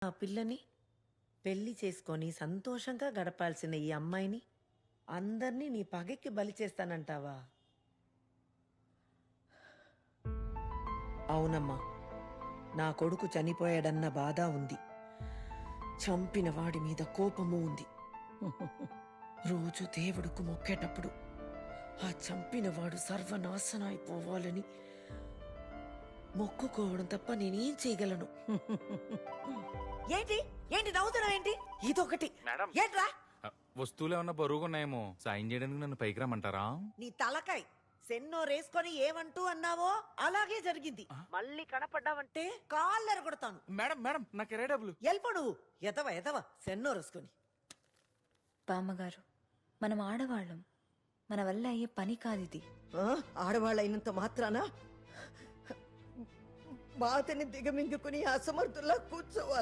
ఆ పిల్లని పెళ్లి చేసుకొని సంతోషంగా గడపాల్సిన ఈ అమ్మాయిని అందర్నీ నీ పగకి బలి చేస్తానంటావా? అవునమ్మా, నా కొడుకు చనిపోయాడన్న బాధ ఉంది, చంపిన వాడి మీద కోపము ఉంది. రోజు దేవుడుకు మొక్కేటప్పుడు ఆ చంపిన వాడు సర్వనాశనం అయిపోవాలని మొక్కుకోవడం తప్ప నేనేం చేయగలను? ఏంటి ఏంటి నవ్వుతున్నావు ఏంటి? ఇదొకటి మేడం. ఏంట్రా? వస్తువులు ఏమన్నా బరువుగా ఉన్నాయేమో, సాయం చేయడానికి నన్ను పైకి రమ్మంటారా? నీ తలకాయ్ సెన్నో రేసుకొని ఏమంటూ అన్నావో అలాగే జరిగింది. మళ్ళీ కనపడ్డావంటే కాళ్ళు ఎరగొడతాను. మేడం మేడం నాకు ఎరే డబ్బులు. ఎల్పో నువ్వు, ఎదవ సెన్నో రేసుకొని. బామ్మగారు, మనం ఆడవాళ్ళం, మన వల్ల అయ్యే పని కాదిది. ఆడవాళ్ళైనంత మాత్రాన బాధని దిగమింగుకుని అసమర్థుల్లా కూర్చోవాలి.